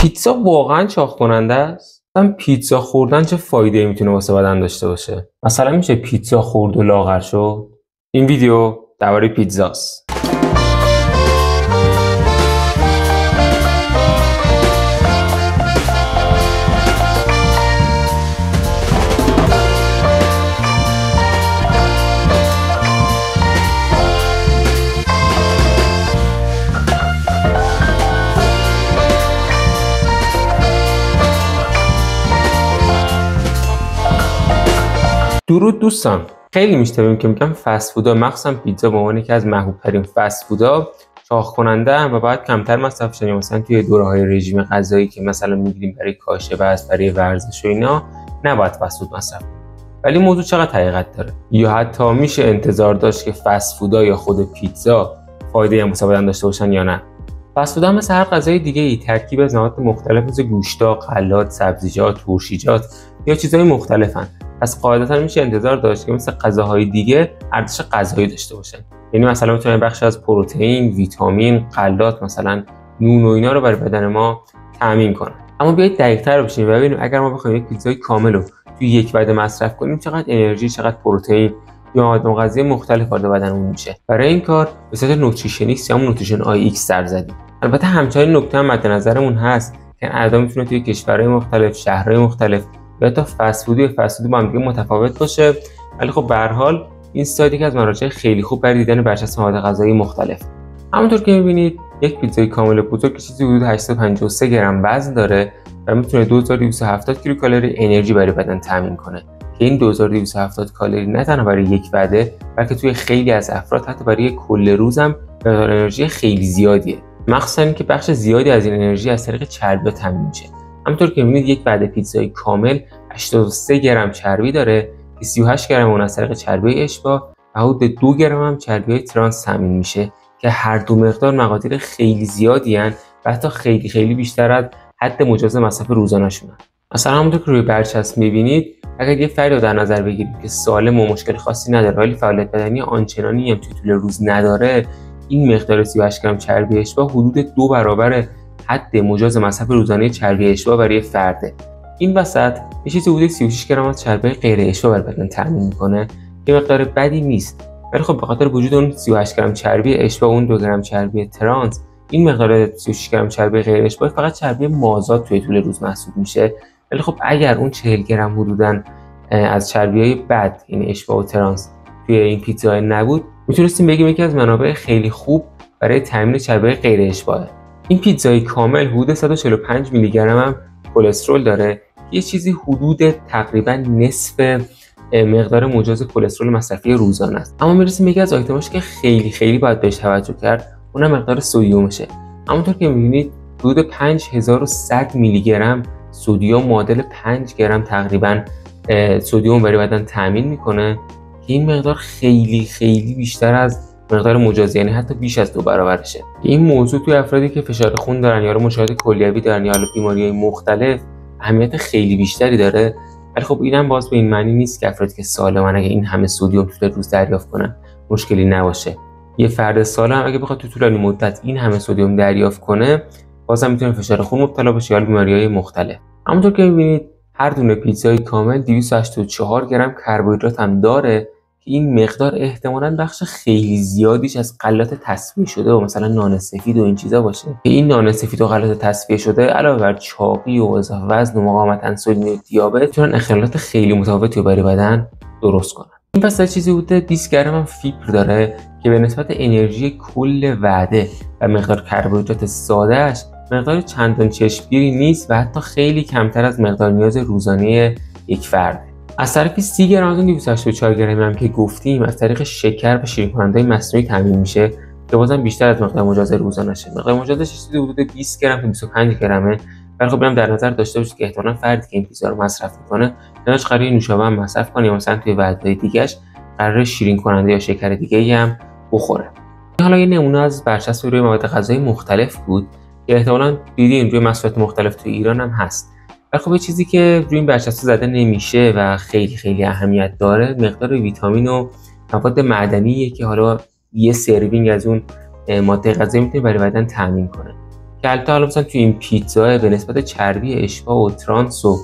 پیتزا واقعا چاق کننده است؟ مثلا پیتزا خوردن چه فایده میتونه واسه بدن داشته باشه؟ مثلا میشه پیتزا خورد و لاغر شد؟ این ویدیو درباره پیتزاست. درود دوستان، خیلی میشنویم که میگم فست فودا مخصوصا پیتزا به عنوان یکی از محبوب ترین فست فودا چاق کننده ام و باید کمتر مصرف شه. مثلا توی دوره‌های رژیم غذایی که مثلا میگیریم برای کاشه بس، برای ورزش و اینا نباید فست فود مصرف. ولی موضوع چقدر حقیقت داره؟ یا حتی میشه انتظار داشت که فست فودا یا خود پیتزا فایده واسه بدن داشته باشن یا نه؟ فست فودا مثل هر غذای دیگه‌ای ترکیب از مواد مختلف مثل گوشتا، غلات، سبزیجات، ترشیجات یا چیزهای مختلفن. پس قاعدتا میشه انتظار داشت که مثل غذاهای دیگه ارزش غذایی داشته باشن. یعنی مثلا میتونه بخش از پروتئین، ویتامین، غلات، مثلا نون و اینا رو برای بدن ما تامین کنن. اما بیایید دقیق‌تر بشیم و ببینیم اگر ما بخوایم یک پیتزای کامل رو توی یک وعده مصرف کنیم چقدر انرژی، چقدر پروتئین یا مواد غذایی مختلف وارد بدنمون میشه. برای این کار به صورت نوتریشنیست یا نوتریشن آی ایکس سر زدیم. البته همچنین نکته هم مد نظرمون هست که اعداد میتونه توی کشورهای مختلف، شهرهای مختلف یا تا فست فود با هم دیگه متفاوت باشه، ولی خب به هر حال این سایت یکی از مراجع خیلی خوب برای دیدن برچسب مواد غذایی مختلف. همونطور که می‌بینید یک پیتزای کامل بزرگ که چیزی حدود 853 گرم وزن داره و میتونه 2270 کیلوکالری انرژی برای بدن تامین کنه که این 2270 کالری نه تنها برای یک وعده بلکه توی خیلی از افراد حتی برای کل روز هم مقدار انرژی خیلی زیادیه، مخصوصا اینکه بخش زیادی از این انرژی از طریق چربی تامین میشه. همونطور که می‌بینید یک وعده پیتزای کامل 83 گرم چربی داره که 38 گرم اون از طریق چربی اشباع و حدود 2 گرم هم چربی ترانس تامین میشه که هر دو مقدار مقادیر خیلی زیادی ان و حتی خیلی بیشتر از حد مجاز مصرف روزانه‌شونن. مثلا همونطور که روی برچسب می‌بینید اگر یه فردی رو در نظر بگیریم که سالم و مشکل خاصی نداره ولی فعالیت بدنی آنچنانی هم توی طول روز نداره، این مقدار 38 گرم چربی اشباع حدود 2 برابر حد مجاز مصرف روزانه چربی اشباع برای فرده. این وسط یه چیزی حدود 36 گرم از چربی غیر اشباع برای بدن تامین میکنه که مقدار بدی نیست، ولی خب به خاطر وجود اون 38 گرم چربی اشباع و اون 2 گرم چربی ترانس، این مقدار 36 گرم چربی غیر اشباع فقط چربی مازاد توی طول روز محسوب میشه. ولی خب اگر اون 40 گرم حدوداً از چربیای بد یعنی اشباع و ترانس توی این پیتزا نبود، میتونستیم بگیم یکی از منابع خیلی خوب برای تامین چربی غیر اشباعه. این پیتزای کامل حدود 145 میلی گرم هم کلسترول داره، یه چیزی حدود تقریبا نصف مقدار مجاز کلسترول مصرفی روزانه است. اما میرسیم یکی از آیتماش که خیلی باید بهش توجه کرد، اونم مقدار سدیمشه. همونطور که می‌بینید حدود 5100 میلی گرم سدیم معادل 5 گرم تقریبا سدیم برای بدن تامین میکنه که این مقدار خیلی بیشتر از مقدار مجاز، یعنی حتی بیش از 2 برابرشه. این موضوع توی افرادی که فشار خون دارن یا مشکلات کلیوی دارن یا بیماری‌های مختلف اهمیت خیلی بیشتری داره. ولی خب اینم باز به این معنی نیست که افرادی که سالمن اگه این همه سدیم طول روز دریافت کنن مشکلی نباشه. یه فرد سالم اگه بخواد تو طولانی مدت این همه سدیم دریافت کنه بازم میتونه فشار خون مبتلا بشه یا بیماری‌های مختلف. همونطور که می‌بینید هر دونه پیتزای کامل 284 گرم کربوهیدرات هم داره که این مقدار احتمالاً بخش خیلی زیادیش از غلات تصفیه شده و مثلا نان سفید و این چیزا باشه که این نان سفید و غلات تصفیه شده علاوه بر چاقی و اضافه وزن و مقاومت انسولین و دیابت میتونن اختلالات خیلی متفاوتی رو برای بدن درست کنن. این پس چیزی حدود 20 گرم هم فیبر داره که به نسبت انرژی کل وعده و مقدار کربوهیدرات سادهش مقدار چندان چشمگیری نیست و حتی خیلی کمتر از مقدار نیاز روزانه یک فرد. از طرف 30 گرم از اون 284 گرمی هم که گفتیم از طریق شکر و شیرین کننده مصنوعی تامین میشه که بازم بیشتر از مقدار مجاز روزانه‌شه. مقدار مجازش چیزی حدود 20 گرم تا 25 گرمه. ولی خب اینم در نظر داشته باشید که احتمالاً فردی که این پیتزا رو مصرف میکنه نهایتش قراره نوشابه هم مصرف کنه یا مثلا توی وعده‌های دیگه‌اش قراره شیرین کننده یا شکر دیگه‌ای هم بخوره. حالا یه نمونه از برچسب روی مواد غذایی مختلف بود که احتمالاً دیدین روی محصولات مختلف توی ایران هم هست. ولی خب چیزی که روی این برچسب زده نمیشه و خیلی اهمیت داره مقدار ویتامین و مواد معدنیه که حالا یه سروینگ از اون ماده غذایی میتونه برای بدن تامین کنه. که البته حالا مثلا توی این پیتزا به نسبت چربی اشباع و ترانس و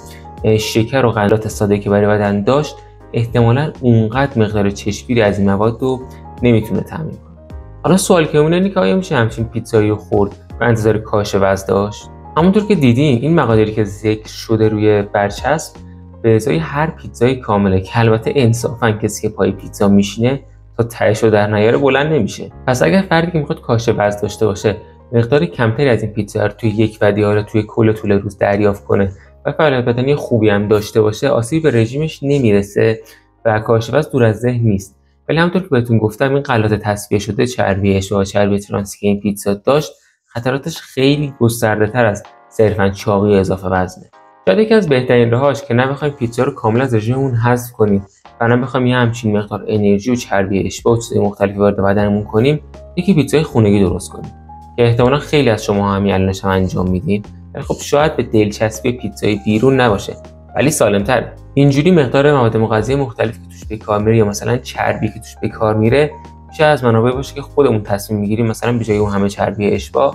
شکر و غلات ساده که برای بدن داشت، احتمالاً اونقدر مقدار چشمگیری از این مواد رو نمیتونه تامین کنه. حالا سوال که میمونه اینه که آیا میشه همچین پیتزایی رو خورد و انتظار کاهش وزن داشت؟ همونطور که دیدین این مقادیری که ذکر شده روی برچسب به ازای هر پیتزای کامله که البته انصافاً کسی که پای پیتزا میشینه تا تهش رو در نیاره بلند نمیشه. پس اگر فردی که میخواد کاهش وزن داشته باشه مقدار کمتری از این پیتزا رو توی یک ودیاره توی کل طول روز دریافت کنه و فعالیت بدنی خوبی هم داشته باشه، آسیب به رژیمش نمیرسه و کاهش وزن دور از ذهن نیست. ولی همونطور که بهتون گفتم این غلات تصفیه شده چربی اشباع و چربی ترانسی که این پیتزا داشت خطراتش خیلی گسترده‌تر از صرفاً چاقی و اضافه وزنه. شاید یکی از بهترین راهاش که نه بخوایم پیتزا رو کاملا از رژیممون حذف کنیم و نه بخوایم یه همچین مقدار انرژی و چربی اشباع و چیزای مختلفی وارد بدنمون کنیم، یکی پیتزای خونگی درست کنیم که احتمالاً خیلی از شما همین الانش هم انجام میدین. ولی خب شاید به دلچسبی پیتزای بیرون نباشه ولی سالم‌تره. اینجوری مقدار مواد مغذی مختلفی که توش به کار میره یا مثلا چربی که توش به کار میره میشه از منابع باشه که خودمون تصمیم میگیریم، مثلا به جای اون همه چربی اشباع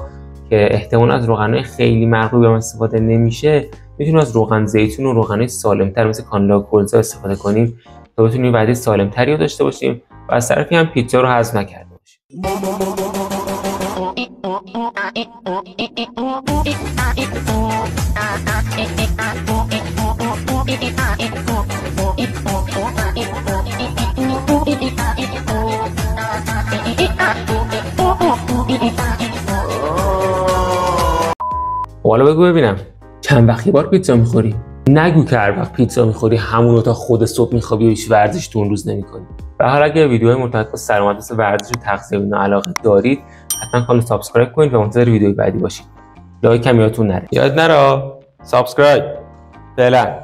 که احتمالاً از روغنای خیلی مغروبی هم استفاده نمیشه، میتونیم از روغن زیتون و روغنای سالم‌تر مثل کانولا و کلزا استفاده کنیم تا بتونیم وعده سالم‌تری رو داشته باشیم و از طرفی هم پیتزا رو هضم نکرده باشیم. حالا بگو ببینم چند وقت یه بار پیتزا میخوری؟ نگو که هر وقت پیتزا میخوری همونو تا خود صبح میخوابی و هیچ ورزش تو اون روز نمیکنی. به هر اگه ویدیوهای مرتبط با سلامت مثل ورزش و تغذیه اینا علاقه دارید حتما کانال سابسکرایب کنید و منتظر ویدیوی بعدی باشید. لایک هم یادتون نره. یاد نره سابسکرایب. فعلا